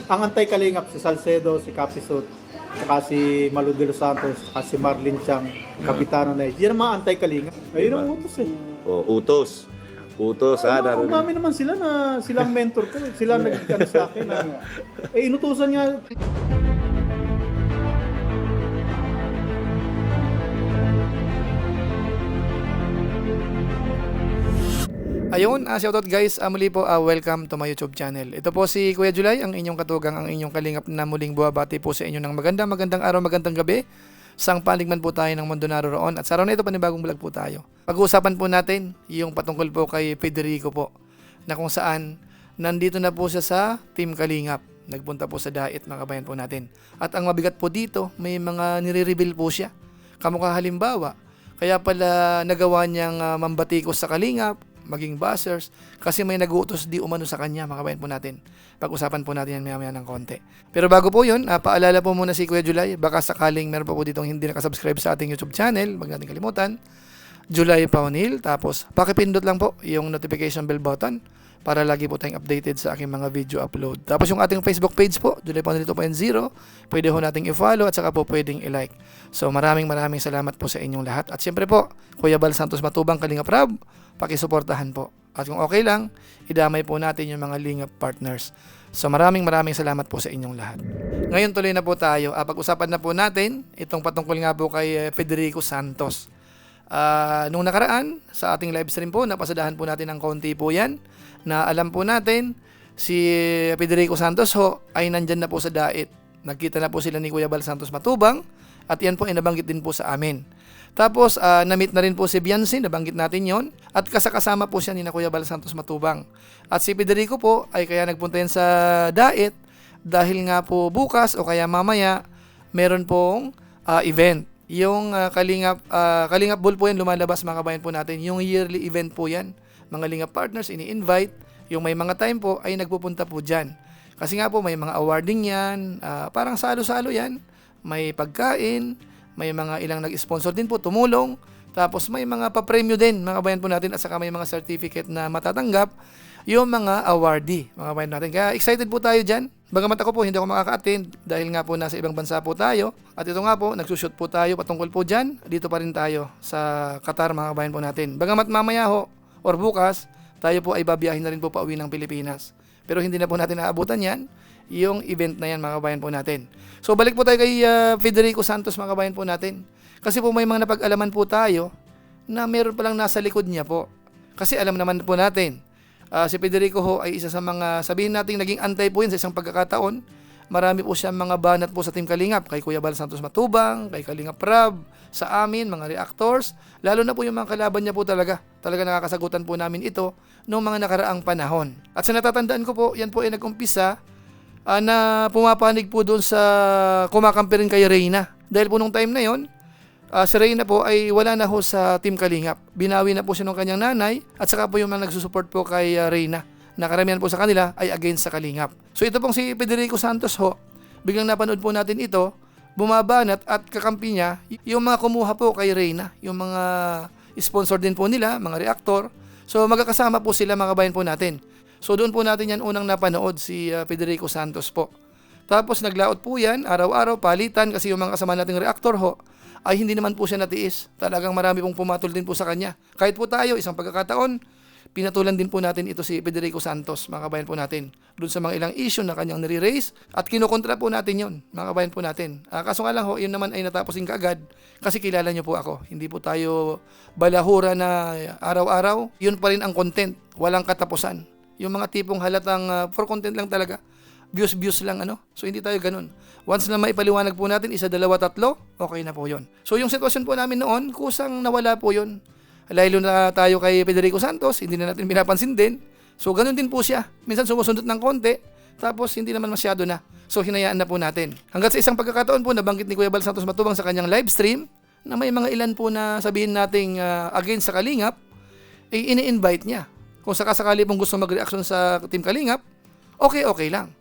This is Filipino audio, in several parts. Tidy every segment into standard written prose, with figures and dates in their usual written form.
Ang antay-kalingap si Salcedo, si Capisot, saka si Malu de los Santos, saka si Marlin Chang, Kapitano na yan ang mga antay-kalingap. Ayun ang utos eh. Utos. Utos, Umami naman sila na silang mentor ko. Sila nag-ano sa akin na inutusan nga. Ayun, shoutout guys, muli po, welcome to my YouTube channel. Ito po si Kuya July, ang inyong katugang, ang inyong kalingap na muling buwabati po sa inyo ng magandang araw, magandang gabi. Sang paligman po tayo ng mundo naroroon. At sa araw na ito, panibagong vlog po tayo. Pag-uusapan po natin yung patungkol po kay Federico po, na kung saan nandito na po siya sa Team Kalingap. Nagpunta po sa Dait, mga kabayan po natin. At ang mabigat po dito, may mga nire-reveal po siya. Kamukha halimbawa, kaya pala nagawa niyang mambatikos sa Kalingap, maging buzzers, kasi may nag-uutos di umano sa kanya, mga kabayan po natin. Pag-usapan po natin yan maya-maya ng konti. Pero bago po yun, paalala po muna si Kuya July, baka sakaling meron pa po ditong hindi nakasubscribe sa ating YouTube channel, wag natin kalimutan, July Paunil, tapos pakipindot lang po yung notification bell button para lagi po tayong updated sa aking mga video upload. Tapos yung ating Facebook page po, July Paunil 2.0, pwede ho nating i-follow at saka po pwedeng i-like. So maraming salamat po sa inyong lahat. At siyempre po, Kuya Bal Santos Matubang, Kalingap Rab, pakisuportahan po. At kung okay lang, idamay po natin yung mga Lingap partners. So maraming salamat po sa inyong lahat. Ngayon tuloy na po tayo. Pag-usapan na po natin itong patungkol nga po kay Federico Santos. Nung nakaraan, sa ating live stream po, napasadahan po natin ng konti po yan, na alam po natin, si Federico Santos ho, ay nandyan na po sa Dait. Nagkita na po sila ni Kuya Bal Santos Matubang, at yan po ay nabanggit din po sa amin. Tapos, na-meet na rin po si Biancy, nabanggit natin yon, at kasama po siya ni na Kuya Bal Santos Matubang. At si Federico po, ay kaya nagpunta yan sa Dait, dahil nga po bukas, o kaya mamaya, meron pong event. Yung Kalingap Bull po yan lumalabas, mga kabayan po natin. Yung yearly event po yan. Mga Lingap partners ini-invite. Yung may mga time po ay nagpupunta po dyan. Kasi nga po may mga awarding yan. Parang salo-salo yan. May pagkain. May mga ilang nag-sponsor din po, tumulong. Tapos may mga pa-premyo din, mga kabayan po natin. At saka may mga certificate na matatanggap yung mga awardee, mga kabayan natin. Kaya excited po tayo dyan. Bagamat ako po hindi ako makaka-attend dahil nga po nasa ibang bansa po tayo. At ito nga po, nagsushoot po tayo patungkol po dyan. Dito pa rin tayo sa Qatar, mga kabayan po natin. Bagamat mamaya ho, or bukas, tayo po ay babiyahin na rin po pauwi ng Pilipinas. Pero hindi na po natin naabutan yan, yung event na yan, mga kabayan po natin. So balik po tayo kay Federico Santos, mga kabayan po natin. Kasi po may mga napag-alaman po tayo na meron palang nasa likod niya po. Kasi alam naman po natin, si Federico ho ay isa sa mga, sabihin natin, naging antay po yun sa isang pagkakataon. Marami po siyang mga banat po sa Team Kalingap, kay Kuya Bal Santos Matubang, kay Kalingap Rab, sa amin, mga reactors, lalo na po yung mga kalaban niya po talaga nakakasagutan po namin ito noong mga nakaraang panahon. At sa natatandaan ko po, yan po ay nag-umpisa na pumapanig po doon sa kumakampi rin kay Reyna. Dahil po nung time na yon, si Reyna po ay wala na ho sa Team Kalingap. Binawi na po siya ng kanyang nanay at saka po yung mga nagsusupport po kay Reyna. Nakaramihan po sa kanila ay against sa Kalingap. So ito pong si Federico Santos ho, biglang napanood po natin ito, bumabanat at kakampi niya yung mga kumuha po kay Reyna, yung mga sponsor din po nila, mga reactor. So magkakasama po sila, mga kabayan po natin. So doon po natin yan unang napanood, si Federico Santos po. Tapos naglaot po yan, araw-araw, palitan, kasi yung mga kasama nating reactor ho, ay hindi naman po siya natiis. Talagang marami pong pumatol din po sa kanya. Kahit po tayo, isang pagkakataon, pinatulan din po natin ito si Federico Santos, mga kabayan po natin. Doon sa mga ilang issue na kanyang nire-raise at kinukontra po natin yon, mga kabayan po natin. Kaso nga lang ho, yun naman ay nataposin kaagad kasi kilala nyo po ako. Hindi po tayo balahura na araw-araw. Yun pa rin ang content, walang katapusan. Yung mga tipong halatang for content lang talaga. Views lang ano. So hindi tayo ganun. Once na maipaliwanag po natin, isa, dalawa, tatlo, okay na po yon. So yung sitwasyon po namin noon, kusang nawala po yon. Lalo na tayo kay Federico Santos, hindi na natin pinapansin din. So ganun din po siya. Minsan sumusundot ng konti, tapos hindi naman masyado na. So hinayaan na po natin. Hanggat sa isang pagkakataon po, nabanggit ni Kuya Bal Santos Matubang sa kanyang live stream, na may mga ilan po na sabihin nating against sa Kalingap, ay ini-invite niya. Kung sakasakali pong gusto mag-reaction sa Team Kalingap, okay lang.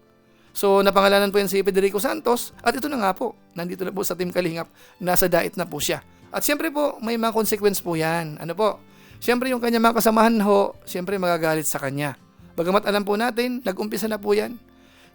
So napangalanan po yan si Federico Santos, at ito na nga po, nandito na po sa Team Kalingap, nasa Dait na po siya. At siyempre po, may mga consequence po yan. Ano po? Siyempre yung kanya mga kasamahan ho, siyempre magagalit sa kanya. Bagamat alam po natin, nag-umpisa na po yan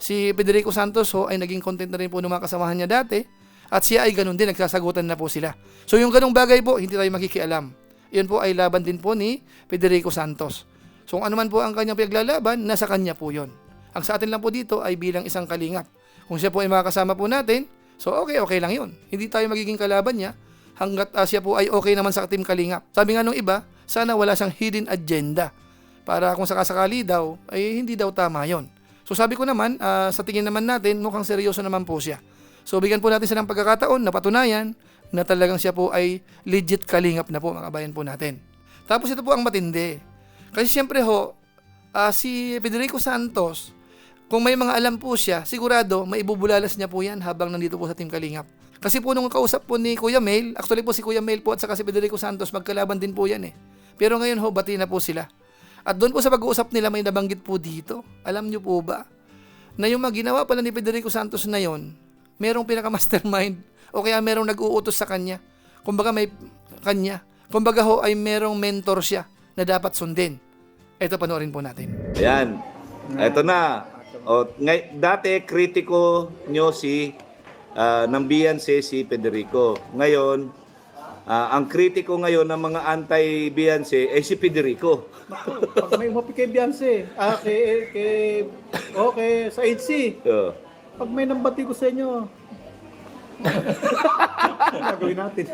Si Federico Santos ho ay naging content na rin po ng mga kasamahan niya dati at siya ay ganun din, nagsasagutan na po sila. So yung ganung bagay po, hindi tayo makikialam. Yun po ay laban din po ni Federico Santos. So kung ano man po ang kanyang pinaglalaban, nasa kanya po yun. Ang sa atin lang po dito ay bilang isang kalingap. Kung siya po ay makakasama po natin, so okay lang yun. Hindi tayo magiging kalaban niya hanggat siya po ay okay naman sa team kalingap. Sabi nga nung iba, sana wala siyang hidden agenda. Para kung sakasakali daw, ay hindi daw tama yon. So sabi ko naman, sa tingin naman natin, mukhang seryoso naman po siya. So bigyan po natin siya ng pagkakataon na patunayan na talagang siya po ay legit kalingap na po, mga kabayan po natin. Tapos ito po ang matindi. Kasi siyempre ho, si Federico Santos, kung may mga alam po siya, sigurado maibubulalas niya po yan habang nandito po sa Team Kalingap. Kasi po nung kausap po ni Kuya Mel, actually po si Kuya Mel po at saka si Federico Santos, magkalaban din po yan eh. Pero ngayon ho, bati na po sila. At doon po sa pag-uusap nila, may nabanggit po dito. Alam niyo po ba, na yung mga ginawa pala ni Federico Santos na yon, merong pinaka-mastermind o kaya merong nag-uutos sa kanya. Kumbaga may kanya. Kumbaga ho ay merong mentor siya na dapat sundin. Ito, panoorin po natin. Ayan. Ito na. Dati, kritiko nyo ng Beyonce si Federico. Ngayon, ang kritiko ngayon ng mga anti-Beyonce ay si Federico. Pag may umapi kay Beyonce, sa HC. Pag may nambati ko sa inyo, gagawin natin.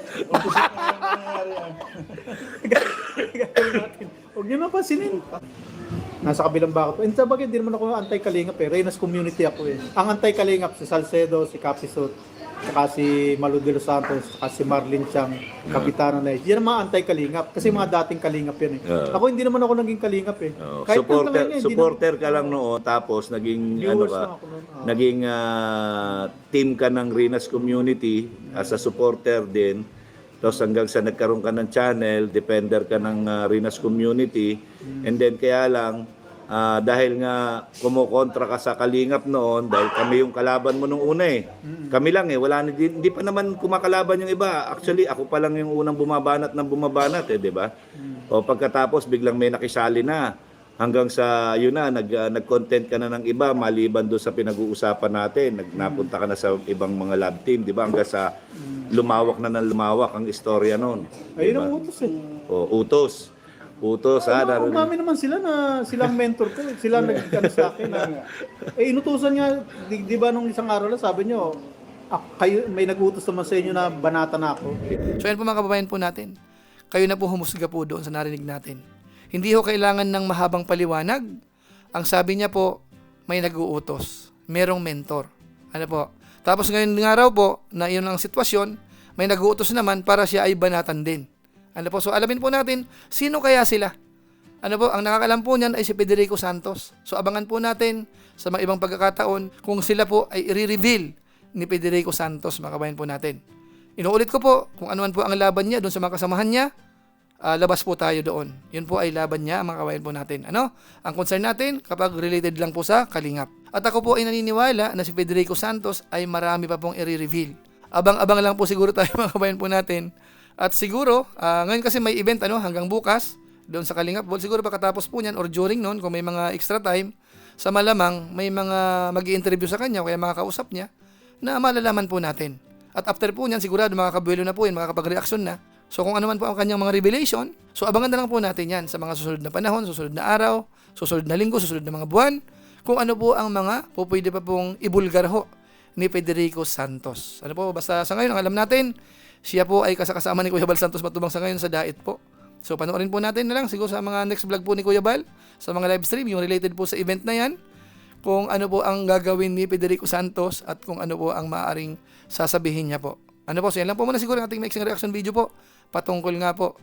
Gagawin natin. Huwag niyo na pansinin. Nasa kabilang bakit. And sa bagay, hindi naman ako anti-kalingap eh. Reynas community ako eh. Ang anti-kalingap, si Salcedo, si Capisot, saka si Malu de los Santos, saka si Marlin Chang, Kapitano na eh. Yan ang mga anti-kalingap. Kasi mga dating kalingap yan eh. Ako hindi naman ako naging kalingap eh. Supporter ka lang noon, tapos naging naging team ka ng Reynas community as a supporter din. Tapos hanggang sa nagkaroon ka ng channel, defender ka ng Reynas community. And then kaya lang, dahil nga kumukontra ka sa kalingap noon, dahil kami yung kalaban mo nung una eh. Kami lang eh, hindi pa naman kumakalaban yung iba. Actually, ako pa lang yung unang bumabanat eh, di ba? O pagkatapos, biglang may nakisali na. Hanggang sa, yun na, nag-content ka na ng iba, maliban doon sa pinag-uusapan natin. Napunta ka na sa ibang mga lab team, di ba? Hanggang sa lumawak na ng lumawak ang istorya noon. Ayun ang utos eh. O, utos. Umami naman sila na silang mentor ko. Sila nagkano sa akin na, inutusan nga, di ba nung isang araw lang, sabi nyo, kayo, may nag-utos naman sa inyo na banata na ako. So yan po mga kababayan po natin. Kayo na po humusga po doon sa narinig natin. Hindi ho kailangan ng mahabang paliwanag. Ang sabi niya po, may nag-uutos. Merong mentor. Ano po? Tapos ngayon nga raw po, na yun ang sitwasyon, may nag-uutos naman para siya ay banatan din. Ano po? So alamin po natin, sino kaya sila? Ano po? Ang nakakalam po niyan ay si Federico Santos. So abangan po natin sa mga ibang pagkakataon kung sila po ay i-reveal ni Federico Santos, mga kabayan po natin. Inuulit ko po, kung ano man po ang laban niya doon sa mga kasamahan niya, labas po tayo doon. Yun po ay laban niya, mga kabayan po natin. Ano? Ang concern natin, kapag related lang po sa kalingap. At ako po ay naniniwala na si Federico Santos ay marami pa pong i-reveal. Abang-abang lang po siguro tayo, mga kabayan po natin. At siguro, ngayon kasi may event hanggang bukas, doon sa Kalingap Ball. Siguro pagkatapos po niyan or during noon, kung may mga extra time, sa malamang may mga mag-i-interview sa kanya o kaya makakausap niya, na malalaman po natin. At after po niyan, sigurado makakabuelo na po yan, makakapag-reaction na. So kung ano man po ang kanyang mga revelation, so abangan na lang po natin yan sa mga susunod na panahon, susunod na araw, susunod na linggo, susunod na mga buwan, kung ano po ang mga pwede pa pong ibulgar ho ni Federico Santos. Ano po, basta sa ngayon, ang alam natin, siya po ay kasakasama ni Kuya Bal Santos Matubang sa ngayon sa Dait po. So panoorin po natin na lang siguro sa mga next vlog po ni Kuya Bal, sa mga live stream, yung related po sa event na yan, kung ano po ang gagawin ni Federico Santos at kung ano po ang maaaring sasabihin niya po. Ano po, so yan lang po muna siguro ang ating mixing reaction video po patungkol nga po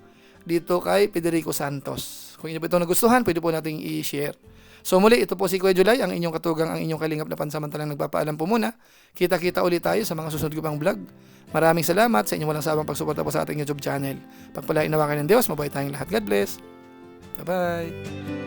dito kay Federico Santos. Kung inyo po ito nagustuhan, pwede po nating i-share. So muli, ito po si Kuya July, ang inyong katugang, ang inyong kalingap na pansamantalang nagpapaalam po muna. Kita-kita ulit tayo sa mga susunod ko pang vlog. Maraming salamat sa inyong walang sabang pagsuporta po sa ating YouTube channel. Pagpalain nawa kayo ng Diyos, mabuhay tayong lahat. God bless. Bye-bye.